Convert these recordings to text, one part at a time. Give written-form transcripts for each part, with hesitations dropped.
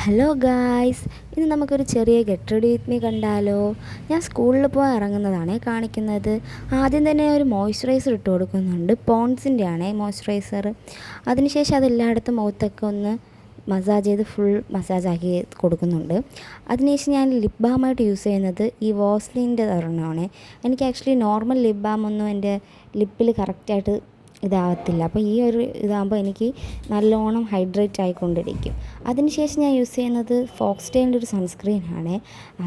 Hello guys, ഇന്ന് നമുക്കൊരു ചെറിയ ഗെറ്റ് റെഡി വിത്ത് മീ കണ്ടാലോ? ഞാൻ സ്കൂളിൽ പോയി ഇറങ്ങുന്നതാണേ കാണിക്കുന്നത്. ആദ്യം തന്നെ ഒരു മോയ്സ്ചറൈസർ ഇട്ട് കൊടുക്കുന്നുണ്ട്. പോൺസിൻ്റെ ആണേ മോയ്സ്ചറൈസർ. അതിനുശേഷം അതെല്ലായിടത്തും മുഖത്തൊക്കെ ഒന്ന് മസാജ് ചെയ്ത് ഫുൾ മസാജാക്കി കൊടുക്കുന്നുണ്ട്. അതിനുശേഷം ഞാൻ ലിപ് ബാമായിട്ട് യൂസ് ചെയ്യുന്നത് ഈ വോസ്ലിൻ്റെ ഒരെണ്ണമാണ്. എനിക്ക് ആക്ച്വലി നോർമൽ ലിപ് ബാം ഒന്നും എൻ്റെ ലിപ്പിൽ കറക്റ്റായിട്ട് ഇതാകത്തില്ല. അപ്പോൾ ഈ ഒരു ഇതാകുമ്പോൾ എനിക്ക് നല്ലോണം ഹൈഡ്രേറ്റ് ആയിക്കൊണ്ടിരിക്കും. അതിനുശേഷം ഞാൻ യൂസ് ചെയ്യുന്നത് ഫോക്സ്ടെയിലിൻ്റെ ഒരു സൺസ്ക്രീനാണ്.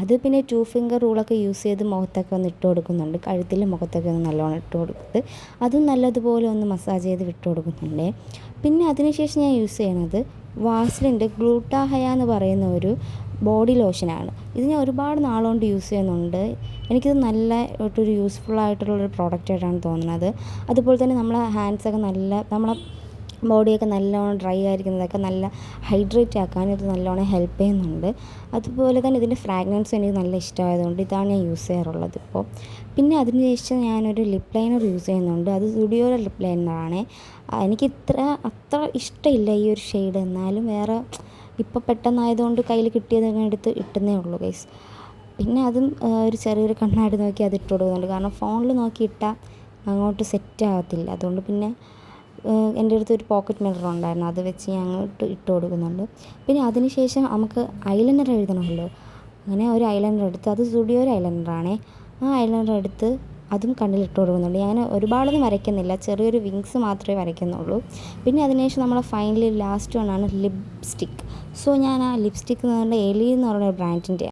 അത് പിന്നെ 2 ഫിംഗർ റൂളൊക്കെ യൂസ് ചെയ്ത് മുഖത്തൊക്കെ ഒന്ന് ഇട്ട് കൊടുക്കുന്നുണ്ട്. കഴുത്തിൽ മുഖത്തൊക്കെ ഒന്ന് നല്ലോണം ഇട്ട് കൊടുത്തിട്ട് അതും നല്ലതുപോലെ ഒന്ന് മസാജ് ചെയ്ത് വിട്ട് കൊടുക്കുന്നുണ്ട്. പിന്നെ അതിനുശേഷം ഞാൻ യൂസ് ചെയ്യുന്നത് വാസ്ലിൻ്റെ ഗ്ലൂട്ടാഹയ എന്ന് പറയുന്ന ഒരു ബോഡി ലോഷനാണ്. ഇത് ഞാൻ ഒരുപാട് നാളുകൊണ്ട് യൂസ് ചെയ്യുന്നുണ്ട്. എനിക്കിത് നല്ലതായിട്ടൊരു യൂസ്ഫുള്ളായിട്ടുള്ളൊരു പ്രോഡക്റ്റായിട്ടാണ് തോന്നുന്നത്. അതുപോലെ തന്നെ നമ്മളെ ഹാൻഡ്സൊക്കെ നമ്മളെ ബോഡിയൊക്കെ നല്ലോണം ഡ്രൈ ആയിരിക്കുന്നതൊക്കെ നല്ല ഹൈഡ്രേറ്റ് ആക്കാൻ ഇത് നല്ലോണം ഹെൽപ്പ് ചെയ്യുന്നുണ്ട്. അതുപോലെ തന്നെ ഇതിൻ്റെ ഫ്രാഗ്രൻസ് എനിക്ക് നല്ല ഇഷ്ടമായതുകൊണ്ട് ഇതാണ് ഞാൻ യൂസ് ചെയ്യാറുള്ളത് ഇപ്പോൾ. പിന്നെ അതിന് ശേഷം ഞാനൊരു ലിപ്പ് ലൈനർ യൂസ് ചെയ്യുന്നുണ്ട്. അത് സ്റ്റുഡിയോയുടെ ലിപ്പ് ലൈനറാണ്. എനിക്ക് അത്ര ഇഷ്ടമില്ല ഈ ഒരു ഷെയ്ഡ്. എന്നാലും വേറെ ഇപ്പോൾ പെട്ടെന്നായതുകൊണ്ട് കയ്യിൽ കിട്ടിയതൊക്കെ എടുത്ത് ഇട്ടുന്നേ ഉള്ളൂ ഗൈസ്. പിന്നെ അതും ഒരു ചെറിയൊരു കണ്ണാടി നോക്കി അത് ഇട്ട് കൊടുക്കുന്നുണ്ട്. കാരണം ഫോണിൽ നോക്കി ഇട്ടാൽ അങ്ങോട്ട് സെറ്റ് ആകത്തില്ല. അതുകൊണ്ട് പിന്നെ എൻ്റെ അടുത്ത് ഒരു പോക്കറ്റ് മിറർ ഉണ്ടായിരുന്നു, അത് വെച്ച് ഞാൻ അങ്ങോട്ട് ഇട്ട് കൊടുക്കുന്നുണ്ട്. പിന്നെ അതിന് ശേഷം നമുക്ക് ഐലൈനർ എഴുതണമല്ലോ. അങ്ങനെ ഒരു ഐലൈനർ എടുത്ത്, അത് സ്റ്റുഡിയോയുടെ ഐലൈനറാണേ. ആ ഐലൈനർ എടുത്ത് അതും കണ്ണിലിട്ട് കൊടുക്കുന്നുണ്ട്. ഞാൻ ഒരുപാടൊന്നും വരയ്ക്കുന്നില്ല, ചെറിയൊരു വിങ്സ് മാത്രമേ വരയ്ക്കുന്നുള്ളൂ. പിന്നെ അതിനുശേഷം നമ്മളെ ഫൈനലി ലാസ്റ്റ് വണ്ണാണ് ലിപ്സ്റ്റിക്ക്. സോ ഞാൻ ആ ലിപ്സ്റ്റിക്ക് എന്ന് പറഞ്ഞാൽ എലി എന്ന് പറയുന്ന ബ്രാൻഡിൻ്റെ